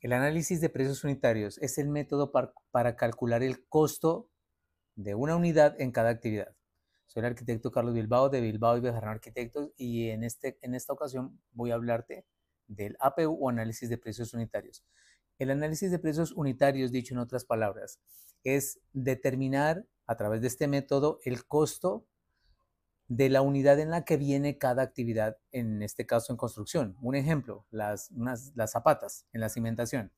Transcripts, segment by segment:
El análisis de precios unitarios es el método para calcular el costo de una unidad en cada actividad. Soy el arquitecto Carlos Bilbao de Bilbao y Bejarano Arquitectos y en esta ocasión voy a hablarte del APU o análisis de precios unitarios. El análisis de precios unitarios, dicho en otras palabras, es determinar a través de este método el costo de la unidad en la que viene cada actividad, en este caso en construcción. Un ejemplo, las zapatas en la cimentación.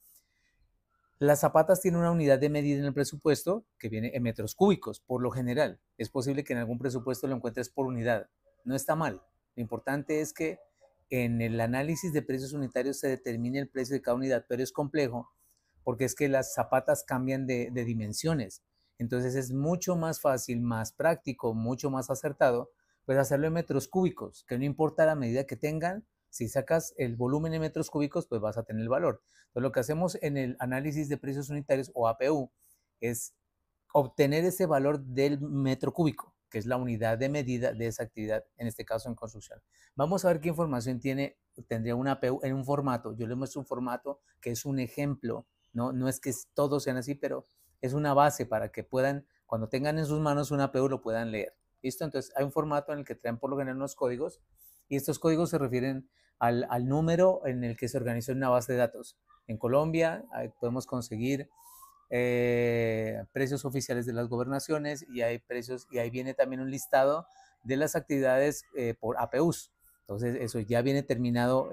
Las zapatas tienen una unidad de medida en el presupuesto que viene en metros cúbicos, por lo general. Es posible que en algún presupuesto lo encuentres por unidad. No está mal. Lo importante es que en el análisis de precios unitarios se determine el precio de cada unidad, pero es complejo porque es que las zapatas cambian de dimensiones. Entonces es mucho más fácil, más práctico, mucho más acertado, pues hacerlo en metros cúbicos, que no importa la medida que tengan, si sacas el volumen en metros cúbicos, pues vas a tener el valor. Entonces, lo que hacemos en el análisis de precios unitarios o APU es obtener ese valor del metro cúbico, que es la unidad de medida de esa actividad, en este caso en construcción. Vamos a ver qué información tendría una APU en un formato. Yo les muestro un formato que es un ejemplo, no es que todos sean así, pero es una base para que puedan, cuando tengan en sus manos una APU, lo puedan leer. ¿Listo? Entonces hay un formato en el que traen por lo general unos códigos y estos códigos se refieren al número en el que se organizó una base de datos. En Colombia podemos conseguir precios oficiales de las gobernaciones y hay precios, y ahí viene también un listado de las actividades por APUs. Entonces eso ya viene terminado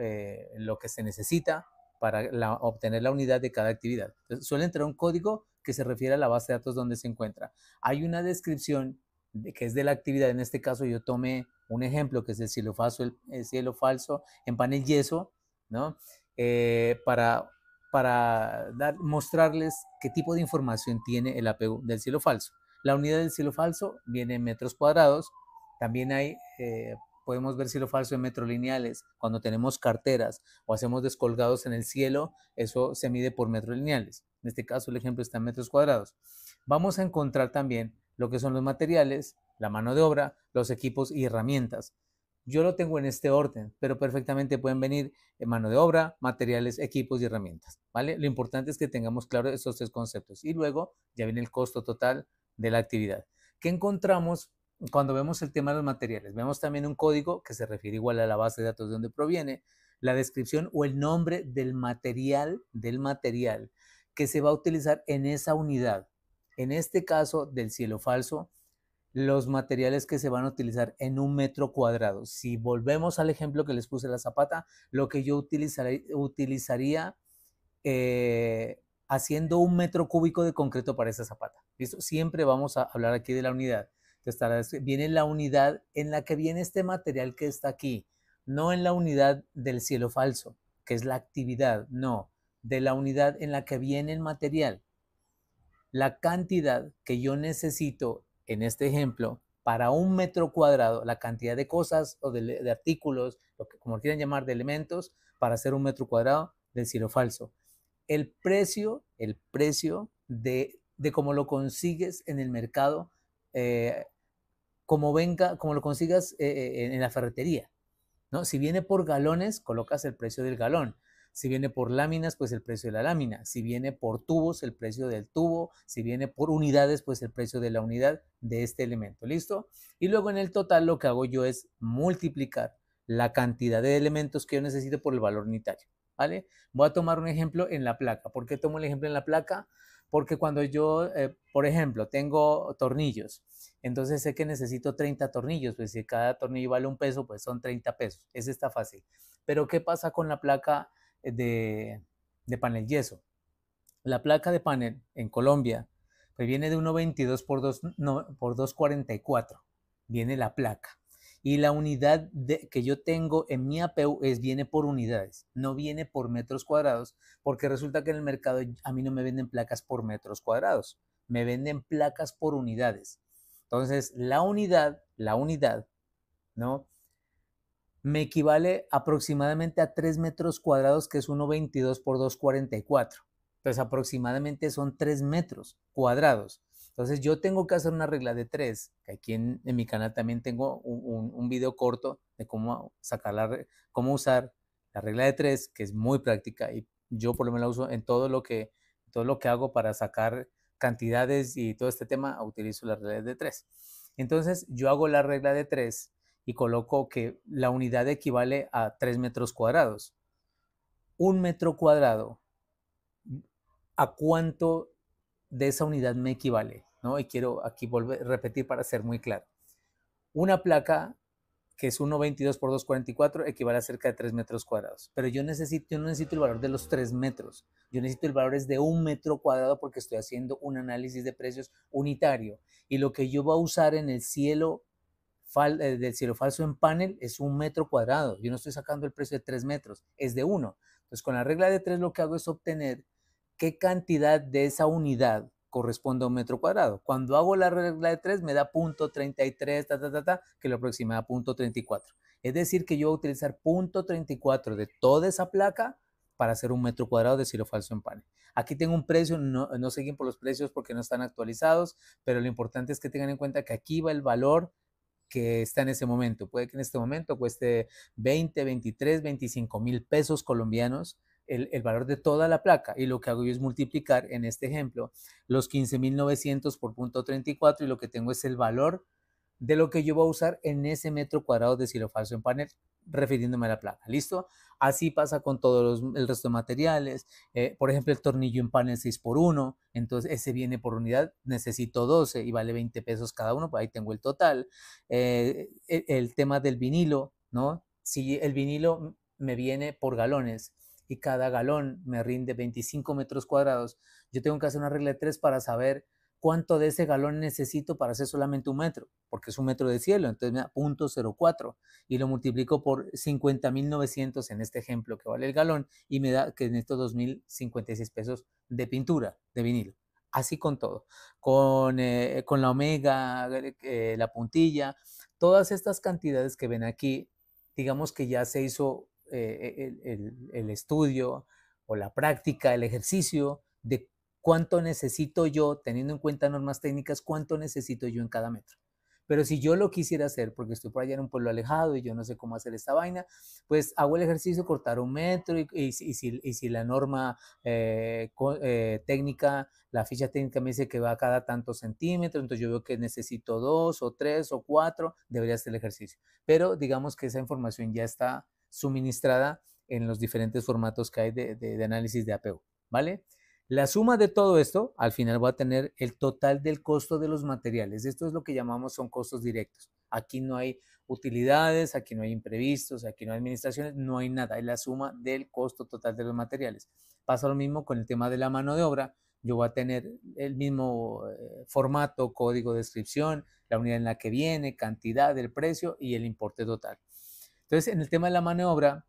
lo que se necesita para obtener la unidad de cada actividad. Entonces, suele entrar un código que se refiere a la base de datos donde se encuentra. Hay una descripción que es de la actividad. En este caso yo tomé un ejemplo que es el cielo falso en panel yeso, ¿no? Para mostrarles qué tipo de información tiene el APU del cielo falso. La unidad del cielo falso viene en metros cuadrados. También podemos ver cielo falso en metros lineales. Cuando tenemos carteras o hacemos descolgados en el cielo, eso se mide por metros lineales. En este caso el ejemplo está en metros cuadrados. Vamos a encontrar también lo que son los materiales, la mano de obra, los equipos y herramientas. Yo lo tengo en este orden, pero perfectamente pueden venir mano de obra, materiales, equipos y herramientas, ¿vale? Lo importante es que tengamos claro estos tres conceptos y luego ya viene el costo total de la actividad. ¿Qué encontramos cuando vemos el tema de los materiales? Vemos también un código que se refiere igual a la base de datos de donde proviene, la descripción o el nombre del material que se va a utilizar en esa unidad. En este caso del cielo falso, los materiales que se van a utilizar en un metro cuadrado. Si volvemos al ejemplo que les puse de la zapata, lo que yo utilizaría haciendo un metro cúbico de concreto para esa zapata. ¿Listo? Siempre vamos a hablar aquí de la unidad. Entonces, viene la unidad en la que viene este material que está aquí, no en la unidad del cielo falso, que es la actividad, no, de la unidad en la que viene el material. La cantidad que yo necesito en este ejemplo para un metro cuadrado, la cantidad de cosas o de artículos, como quieran llamar, de elementos, para hacer un metro cuadrado del cielo falso. El precio de cómo lo consigues en el mercado, como lo consigas en la ferretería, ¿no? Si viene por galones, colocas el precio del galón. Si viene por láminas, pues el precio de la lámina. Si viene por tubos, el precio del tubo. Si viene por unidades, pues el precio de la unidad de este elemento. ¿Listo? Y luego en el total lo que hago yo es multiplicar la cantidad de elementos que yo necesito por el valor unitario. ¿Vale? Voy a tomar un ejemplo en la placa. ¿Por qué tomo el ejemplo en la placa? Porque cuando yo, por ejemplo, tengo tornillos, entonces sé que necesito 30 tornillos, pues si cada tornillo vale un peso, pues son 30 pesos. Ese está fácil. Pero ¿qué pasa con la placa de panel yeso? La placa de panel en Colombia pues viene de 1,22 por 2, no, por 2,44. Viene la placa. Y la unidad que yo tengo en mi APU viene por unidades, no viene por metros cuadrados, porque resulta que en el mercado a mí no me venden placas por metros cuadrados, me venden placas por unidades. Entonces, la unidad, ¿no? Me equivale aproximadamente a 3 metros cuadrados, que es 1,22 por 2,44. Entonces, aproximadamente son 3 metros cuadrados. Entonces, yo tengo que hacer una regla de 3, que aquí en mi canal también tengo un video corto de cómo usar la regla de 3, que es muy práctica y Yo por lo menos la uso en todo lo que hago para sacar cantidades y todo este tema, utilizo la regla de 3. Entonces yo hago la regla de 3 y coloco que la unidad equivale a 3 metros cuadrados. Un metro cuadrado, ¿a cuánto de esa unidad me equivale? ¿No? Y quiero aquí repetir para ser muy claro. Una placa que es 1,22 por 2,44, equivale a cerca de 3 metros cuadrados. Pero yo no necesito el valor de los 3 metros. Yo necesito el valor de 1 metro cuadrado porque estoy haciendo un análisis de precios unitario. Y lo que yo voy a usar en el del cielo falso en panel es 1 metro cuadrado. Yo no estoy sacando el precio de 3 metros, es de 1. Entonces, con la regla de 3 lo que hago es obtener qué cantidad de esa unidad corresponde a 1 metro cuadrado. Cuando hago la regla de 3 me da 0,33, que lo aproxima a 0,34. Es decir, que yo voy a utilizar 0,34 de toda esa placa para hacer 1 metro cuadrado de cielo falso en panel. Aquí tengo un precio, no seguimos por los precios porque no están actualizados, pero lo importante es que tengan en cuenta que aquí va el valor que está en ese momento. Puede que en este momento cueste 20, 23, 25,000 pesos colombianos el valor de toda la placa, y lo que hago yo es multiplicar en este ejemplo los 15,900 por 0,34 y lo que tengo es el valor de lo que yo voy a usar en ese metro cuadrado de cielo falso en panel, refiriéndome a la placa. ¿Listo? Así pasa con todos el resto de materiales. Por ejemplo, el tornillo en panel 6x1, entonces ese viene por unidad, necesito 12 y vale 20 pesos cada uno, pues ahí tengo el total. El tema del vinilo, ¿no? Si el vinilo me viene por galones y cada galón me rinde 25 metros cuadrados, yo tengo que hacer una regla de 3 para saber cuánto de ese galón necesito para hacer solamente 1 metro, porque es 1 metro de cielo, entonces me da 0,04 y lo multiplico por 50,900 en este ejemplo que vale el galón y me da que necesito 2,056 pesos de pintura de vinilo. Así con todo, con la omega, la puntilla, todas estas cantidades que ven aquí, digamos que ya se hizo el estudio o la práctica, el ejercicio de cuánto necesito yo, teniendo en cuenta normas técnicas, cuánto necesito yo en cada metro. Pero si yo lo quisiera hacer, porque estoy por allá en un pueblo alejado y yo no sé cómo hacer esta vaina, pues hago el ejercicio, cortar 1 metro y si la norma técnica, la ficha técnica me dice que va a cada tantos centímetros, entonces yo veo que necesito 2 o 3 o 4, debería hacer el ejercicio. Pero digamos que esa información ya está suministrada en los diferentes formatos que hay de análisis de apego, ¿vale? La suma de todo esto, al final voy a tener el total del costo de los materiales. Esto es lo que llamamos son costos directos. Aquí no hay utilidades, aquí no hay imprevistos, aquí no hay administraciones, no hay nada. Es la suma del costo total de los materiales. Pasa lo mismo con el tema de la mano de obra. Yo voy a tener el mismo formato, código de descripción, la unidad en la que viene, cantidad, el precio y el importe total. Entonces, en el tema de la mano de obra,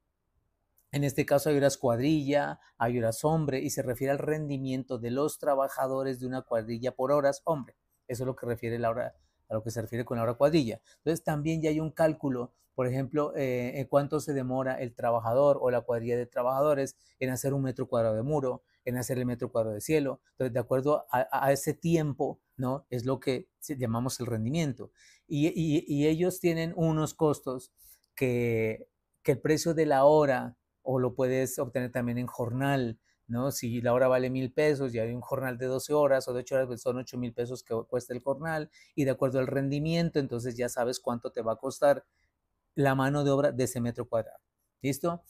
en este caso hay horas cuadrilla, hay horas hombre y se refiere al rendimiento de los trabajadores de una cuadrilla por horas hombre. Eso es lo que refiere la hora, a lo que se refiere con la hora cuadrilla. Entonces también ya hay un cálculo, por ejemplo, en cuánto se demora el trabajador o la cuadrilla de trabajadores en hacer 1 metro cuadrado de muro, en hacer el metro cuadrado de cielo. Entonces, de acuerdo a ese tiempo, ¿no? Es lo que llamamos el rendimiento. Y ellos tienen unos costos que el precio de la hora o lo puedes obtener también en jornal, ¿no? Si la hora vale 1,000 pesos y hay un jornal de 12 horas o de 8 horas, pues son 8,000 pesos que cuesta el jornal y de acuerdo al rendimiento, entonces ya sabes cuánto te va a costar la mano de obra de ese metro cuadrado. ¿Listo?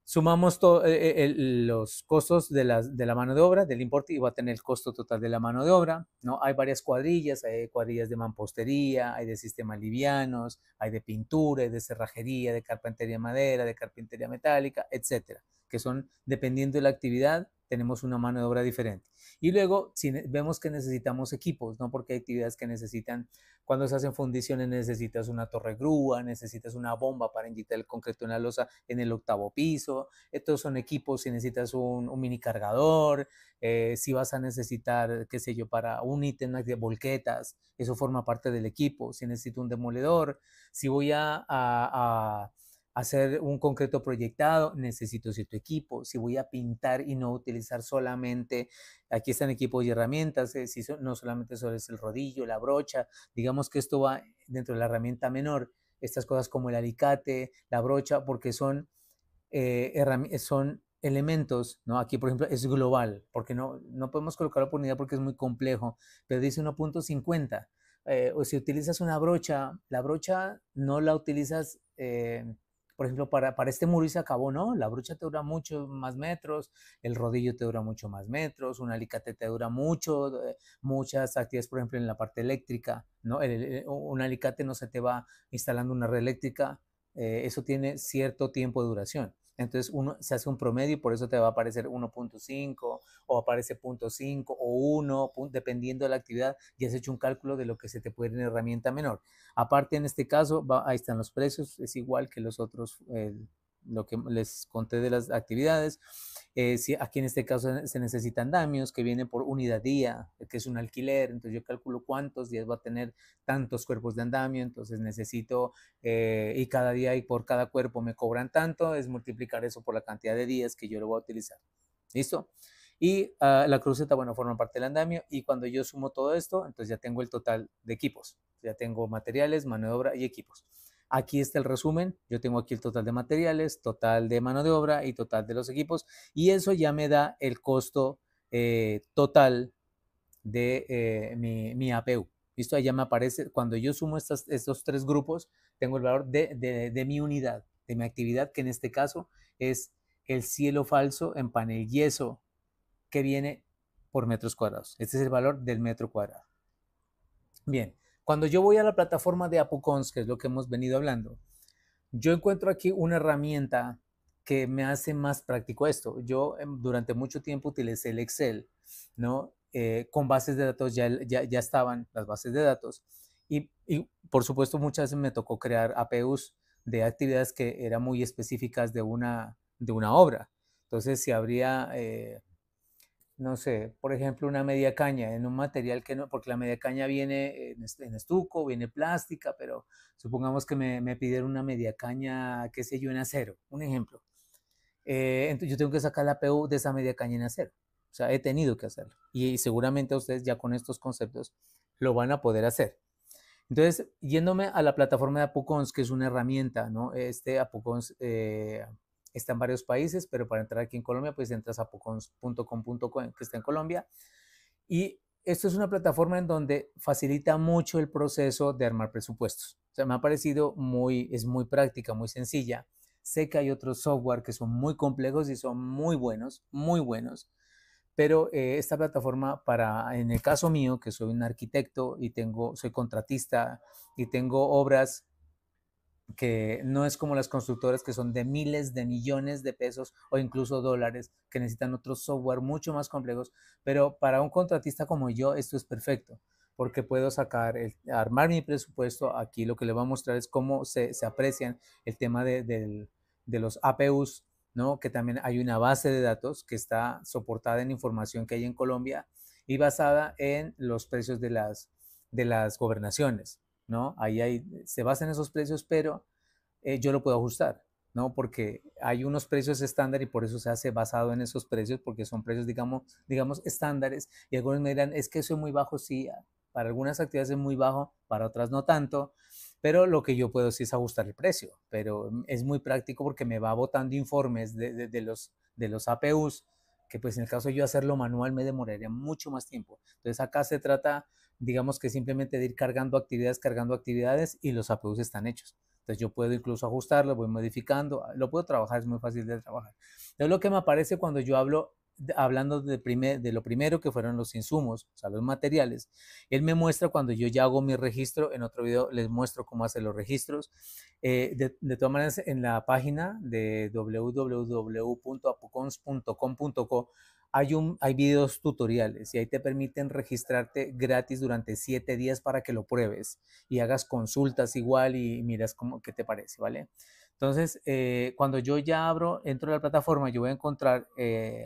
Sumamos los costos de la mano de obra, del importe, y va a tener el costo total de la mano de obra, ¿no? Hay varias cuadrillas, hay cuadrillas de mampostería, hay de sistemas livianos, hay de pintura, hay de cerrajería, de carpintería de madera, de carpintería metálica, etcétera, que son, dependiendo de la actividad, tenemos una mano de obra diferente. Y luego, si vemos que necesitamos equipos, ¿no? Porque hay actividades que necesitan, cuando se hacen fundiciones, necesitas una torre grúa, necesitas una bomba para inyectar el concreto en la losa en el 8º piso. Estos son equipos, si necesitas un mini cargador, si vas a necesitar, qué sé yo, para un ítem de volquetas, eso forma parte del equipo. Si necesito un demoledor, si voy a hacer un concreto proyectado, necesito cierto equipo. Si voy a pintar y no utilizar solamente, aquí están equipos y herramientas, si no solamente solo es el rodillo, la brocha, digamos que esto va dentro de la herramienta menor, estas cosas como el alicate, la brocha, porque son elementos, ¿no? Aquí, por ejemplo, es global, porque no podemos colocarlo por unidad porque es muy complejo, pero dice 1.50. O si utilizas una brocha, la brocha no la utilizas, por ejemplo, para este muro y se acabó, ¿no? La brocha te dura mucho más metros, el rodillo te dura mucho más metros, un alicate te dura mucho, muchas actividades, por ejemplo, en la parte eléctrica, ¿no? Un alicate no se te va instalando una red eléctrica, eso tiene cierto tiempo de duración. Entonces uno se hace un promedio y por eso te va a aparecer 1.5 o aparece 0.5 o 1, dependiendo de la actividad, y has hecho un cálculo de lo que se te puede ir en herramienta menor. Aparte, en este caso, ahí están los precios, es igual que los otros, lo que les conté de las actividades. Si aquí en este caso se necesitan andamios que vienen por unidad día, que es un alquiler, entonces yo calculo cuántos días va a tener tantos cuerpos de andamio, entonces necesito, y cada día y por cada cuerpo me cobran tanto, es multiplicar eso por la cantidad de días que yo lo voy a utilizar. ¿Listo? Y la cruceta, bueno, forma parte del andamio, y cuando yo sumo todo esto, entonces ya tengo el total de equipos, ya tengo materiales, mano de obra y equipos. Aquí está el resumen, yo tengo aquí el total de materiales, total de mano de obra y total de los equipos, y eso ya me da el costo total de mi APU. ¿Listo? Ahí ya me aparece, cuando yo sumo estos tres grupos, tengo el valor de mi unidad, de mi actividad, que en este caso es el cielo falso en panel yeso, que viene por metros cuadrados. Este es el valor del metro cuadrado. Bien, cuando yo voy a la plataforma de ApuCons, que es lo que hemos venido hablando, yo encuentro aquí una herramienta que me hace más práctico esto. Yo durante mucho tiempo utilicé el Excel, ¿no? Con bases de datos ya estaban las bases de datos y por supuesto muchas veces me tocó crear APUs de actividades que eran muy específicas de una obra. Entonces, si habría, no sé, por ejemplo, una media caña en un material que no, porque la media caña viene en estuco, viene plástica, pero supongamos que me pidieron una media caña, qué sé yo, en acero, un ejemplo. Entonces yo tengo que sacar la PU de esa media caña en acero. O sea, he tenido que hacerlo. Y seguramente ustedes ya con estos conceptos lo van a poder hacer. Entonces, yéndome a la plataforma de ApuCons, que es una herramienta, ¿no? ApuCons está en varios países, pero para entrar aquí en Colombia, pues entras a apucons.com.co, que está en Colombia. Y esto es una plataforma en donde facilita mucho el proceso de armar presupuestos. O sea, me ha parecido es muy práctica, muy sencilla. Sé que hay otros software que son muy complejos y son muy buenos, pero esta plataforma en el caso mío, que soy un arquitecto y soy contratista y tengo obras que no es como las constructoras que son de miles de millones de pesos o incluso dólares, que necesitan otros software mucho más complejos, pero para un contratista como yo esto es perfecto, porque puedo armar mi presupuesto. Aquí lo que le voy a mostrar es cómo se aprecian el tema de los APUs, ¿no? Que también hay una base de datos que está soportada en información que hay en Colombia y basada en los precios de las gobernaciones, ¿no? Se basa en esos precios, pero yo lo puedo ajustar, ¿no? Porque hay unos precios estándar y por eso se hace basado en esos precios, porque son precios, digamos estándares, y algunos me dirán, es que eso es muy bajo, sí, para algunas actividades es muy bajo, para otras no tanto, pero lo que yo puedo sí es ajustar el precio, pero es muy práctico porque me va botando informes de los APUs, que pues en el caso de yo hacerlo manual me demoraría mucho más tiempo. Entonces acá se trata, digamos que simplemente de ir cargando actividades y los APUs están hechos. Entonces yo puedo incluso ajustarlo, voy modificando, lo puedo trabajar, es muy fácil de trabajar. Entonces lo que me aparece cuando yo hablando de lo primero que fueron los insumos, o sea, los materiales, él me muestra cuando yo ya hago mi registro. En otro video les muestro cómo hacer los registros. De todas maneras, en la página de www.apucons.com.co hay videos tutoriales y ahí te permiten registrarte gratis durante 7 días para que lo pruebes y hagas consultas igual y miras qué te parece, ¿vale? Entonces, cuando yo ya entro a la plataforma, yo voy a encontrar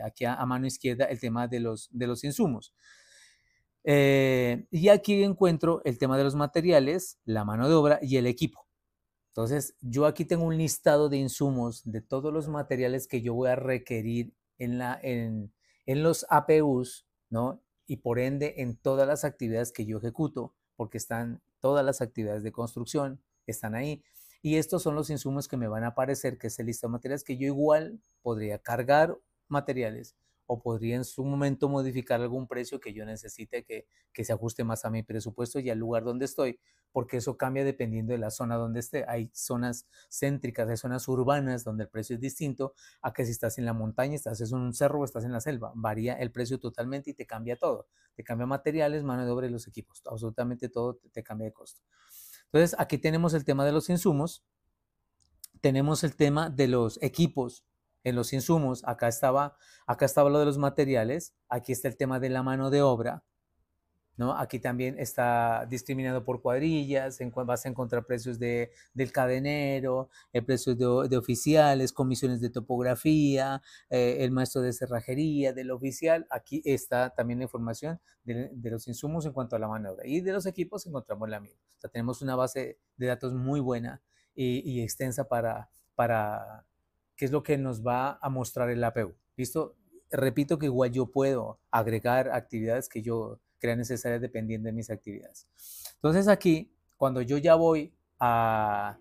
aquí a mano izquierda el tema de los insumos. Y aquí encuentro el tema de los materiales, la mano de obra y el equipo. Entonces, yo aquí tengo un listado de insumos de todos los materiales que yo voy a requerir en los APUs, ¿no? Y por ende en todas las actividades que yo ejecuto, porque están todas las actividades de construcción, están ahí. Y estos son los insumos que me van a aparecer, que es el listado de materiales, que yo igual podría cargar materiales o podría en su momento modificar algún precio que yo necesite que se ajuste más a mi presupuesto y al lugar donde estoy, porque eso cambia dependiendo de la zona donde esté. Hay zonas céntricas, hay zonas urbanas donde el precio es distinto a que si estás en la montaña, estás en un cerro o estás en la selva. Varía el precio totalmente y te cambia todo. Te cambia materiales, mano de obra y los equipos. Absolutamente todo te cambia de costo. Entonces, aquí tenemos el tema de los insumos, tenemos el tema de los equipos en los insumos, acá estaba lo de los materiales, aquí está el tema de la mano de obra, ¿no? Aquí también está discriminado por cuadrillas, vas a encontrar precios del cadenero, precios de oficiales, comisiones de topografía, el maestro de cerrajería, del oficial. Aquí está también la información de los insumos en cuanto a la mano de obra. Y de los equipos encontramos la misma. O sea, tenemos una base de datos muy buena y extensa para qué es lo que nos va a mostrar el APU. ¿Listo? Repito que igual yo puedo agregar actividades que yo crea necesarias dependiendo de mis actividades. Entonces aquí, cuando yo ya voy a,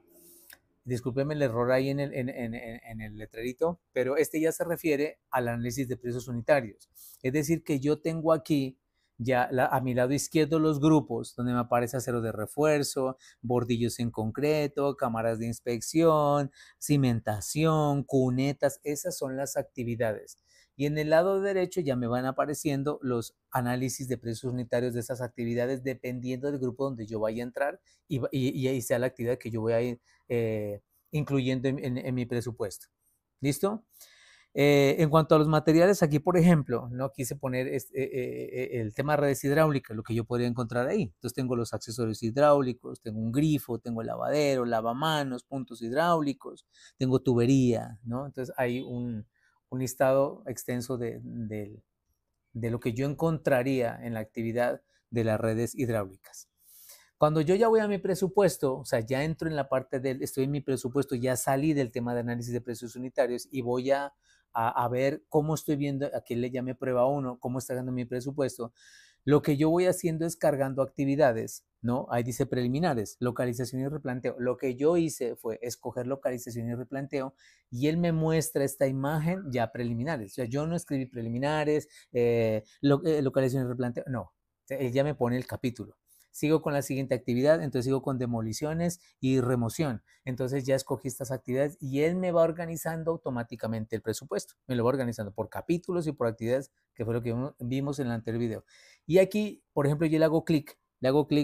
discúlpeme el error ahí en el letrerito, pero este ya se refiere al análisis de precios unitarios. Es decir, que yo tengo aquí ya a mi lado izquierdo los grupos donde me aparece acero de refuerzo, bordillos en concreto, cámaras de inspección, cimentación, cunetas, esas son las actividades. Y en el lado derecho ya me van apareciendo los análisis de precios unitarios de esas actividades dependiendo del grupo donde yo vaya a entrar y ahí sea la actividad que yo voy a ir incluyendo en mi presupuesto. ¿Listo? En cuanto a los materiales, aquí, por ejemplo, no quise poner el tema de redes hidráulicas, lo que yo podría encontrar ahí. Entonces tengo los accesorios hidráulicos, tengo un grifo, tengo el lavadero, lavamanos, puntos hidráulicos, tengo tubería, ¿no? Entonces hay un listado extenso de lo que yo encontraría en la actividad de las redes hidráulicas. Cuando yo ya voy a mi presupuesto, o sea, ya entro en la parte estoy en mi presupuesto, ya salí del tema de análisis de precios unitarios y voy a ver cómo estoy viendo, aquí le llamé prueba 1, cómo está dando mi presupuesto. Lo que yo voy haciendo es cargando actividades, ¿no? Ahí dice preliminares, localización y replanteo. Lo que yo hice fue escoger localización y replanteo y él me muestra esta imagen ya preliminares. O sea, yo no escribí preliminares, localización y replanteo, no. Él ya me pone el capítulo. Sigo con la siguiente actividad, entonces sigo con demoliciones y remoción. Entonces ya escogí estas actividades y él me va organizando automáticamente el presupuesto. Me lo va organizando por capítulos y por actividades, que fue lo que vimos en el anterior video. Y aquí, por ejemplo, yo le hago clic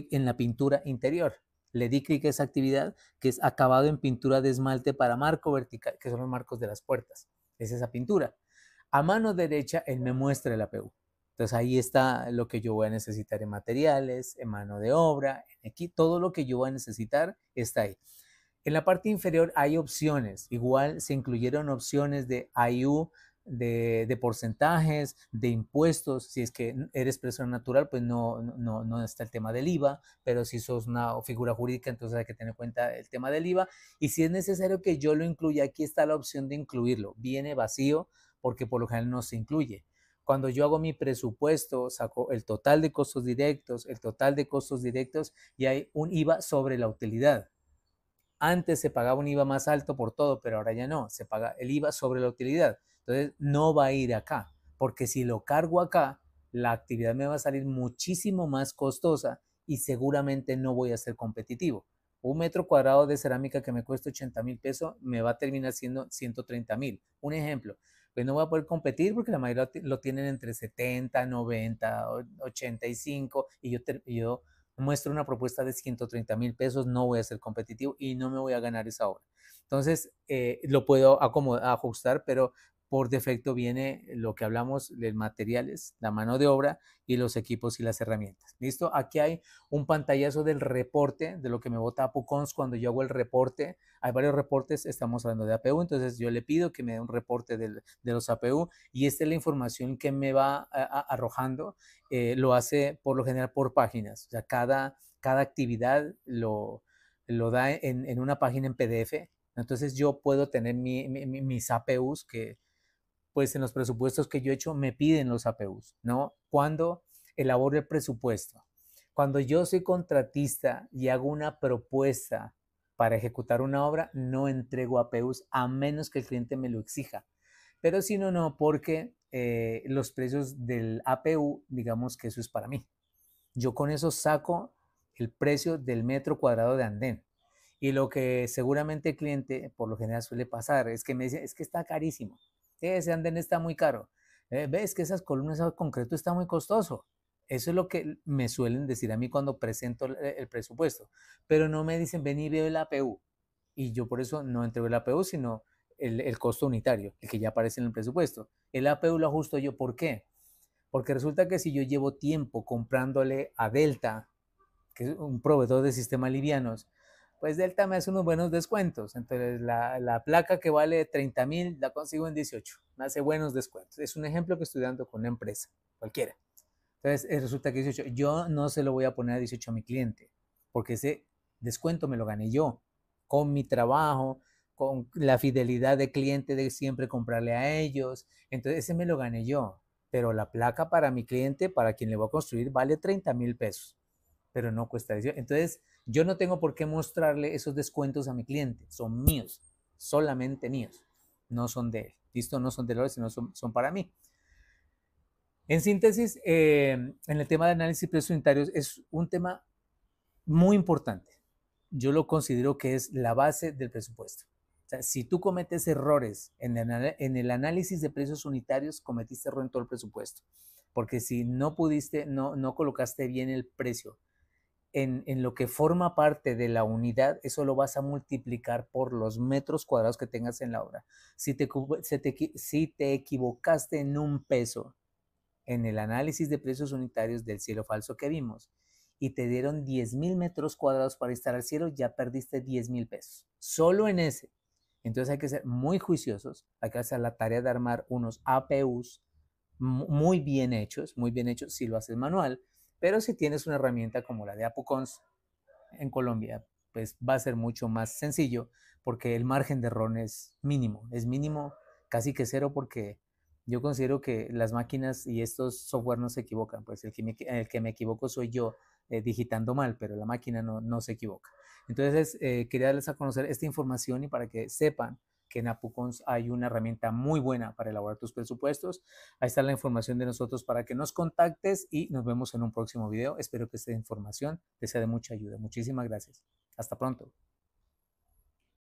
en la pintura interior. Le di clic a esa actividad que es acabado en pintura de esmalte para marco vertical, que son los marcos de las puertas. Es esa pintura. A mano derecha, él me muestra el APU. Entonces ahí está lo que yo voy a necesitar en materiales, en mano de obra, aquí todo lo que yo voy a necesitar está ahí. En la parte inferior hay opciones, igual se incluyeron opciones de IU, de porcentajes, de impuestos. Si es que eres persona natural, pues no está el tema del IVA, pero si sos una figura jurídica, entonces hay que tener en cuenta el tema del IVA. Y si es necesario que yo lo incluya, aquí está la opción de incluirlo. Viene vacío porque por lo general no se incluye. Cuando yo hago mi presupuesto, saco el total de costos directos, y hay un IVA sobre la utilidad. Antes se pagaba un IVA más alto por todo, pero ahora ya no, se paga el IVA sobre la utilidad. Entonces no va a ir acá, porque si lo cargo acá, la actividad me va a salir muchísimo más costosa y seguramente no voy a ser competitivo. Un metro cuadrado de cerámica que me cuesta 80,000 pesos me va a terminar siendo 130,000. Un ejemplo, pues no voy a poder competir porque la mayoría lo tienen entre 70, 90, 85 y yo muestro una propuesta de 130,000 pesos, no voy a ser competitivo y no me voy a ganar esa obra. Entonces, lo puedo ajustar, pero por defecto viene lo que hablamos de materiales, la mano de obra y los equipos y las herramientas. ¿Listo? Aquí hay un pantallazo del reporte, de lo que me vota APUCONS cuando yo hago el reporte. Hay varios reportes, estamos hablando de APU, entonces yo le pido que me dé un reporte de los APU y esta es la información que me va arrojando. Lo hace por lo general por páginas, o sea, cada actividad lo da en una página en PDF. Entonces yo puedo tener mis APUs que pues en los presupuestos que yo he hecho me piden los APUs, ¿no? Cuando elaboro el presupuesto, cuando yo soy contratista y hago una propuesta para ejecutar una obra no entrego APUs a menos que el cliente me lo exija. Pero si no, no, porque los precios del APU, digamos que eso es para mí. Yo con eso saco el precio del metro cuadrado de andén. Y lo que seguramente el cliente, por lo general suele pasar, es que me dice, es que está carísimo, ese andén está muy caro, ves que esas columnas de concreto está muy costoso. Eso es lo que me suelen decir a mí cuando presento el presupuesto, pero no me dicen, ven y veo el APU. Y yo por eso no entrego el APU, sino el costo unitario, el que ya aparece en el presupuesto. El APU lo ajusto yo, ¿por qué? Porque resulta que si yo llevo tiempo comprándole a Delta, que es un proveedor de sistemas livianos, pues Delta me hace unos buenos descuentos. Entonces la placa que vale 30,000 la consigo en 18. Me hace buenos descuentos. Es un ejemplo que estoy dando con una empresa, cualquiera. Entonces resulta que 18. Yo no se lo voy a poner a 18 a mi cliente, porque ese descuento me lo gané yo, con mi trabajo, con la fidelidad de cliente de siempre comprarle a ellos. Entonces ese me lo gané yo. Pero la placa para mi cliente, para quien le voy a construir, vale 30,000 pesos, pero no cuesta 18. Entonces, yo no tengo por qué mostrarle esos descuentos a mi cliente. Son míos, solamente míos. No son de él. ¿Listo? No son de él, sino son para mí. En síntesis, en el tema de análisis de precios unitarios es un tema muy importante. Yo lo considero que es la base del presupuesto. O sea, si tú cometes errores en el análisis de precios unitarios, cometiste error en todo el presupuesto. Porque si no pudiste, no colocaste bien el precio en lo que forma parte de la unidad, eso lo vas a multiplicar por los metros cuadrados que tengas en la obra. Si te equivocaste en un peso en el análisis de precios unitarios del cielo falso que vimos y te dieron 10,000 metros cuadrados para instalar cielo, ya perdiste 10,000 pesos. Solo en ese. Entonces hay que ser muy juiciosos, hay que hacer la tarea de armar unos APUs muy bien hechos si lo haces manual, pero si tienes una herramienta como la de ApuCons en Colombia, pues va a ser mucho más sencillo porque el margen de error es mínimo, casi que cero, porque yo considero que las máquinas y estos software no se equivocan, pues el que me equivoco soy yo digitando mal, pero la máquina no se equivoca. Entonces, quería darles a conocer esta información y para que sepan que en ApuCons hay una herramienta muy buena para elaborar tus presupuestos. Ahí está la información de nosotros para que nos contactes y nos vemos en un próximo video. Espero que esta información te sea de mucha ayuda. Muchísimas gracias. Hasta pronto.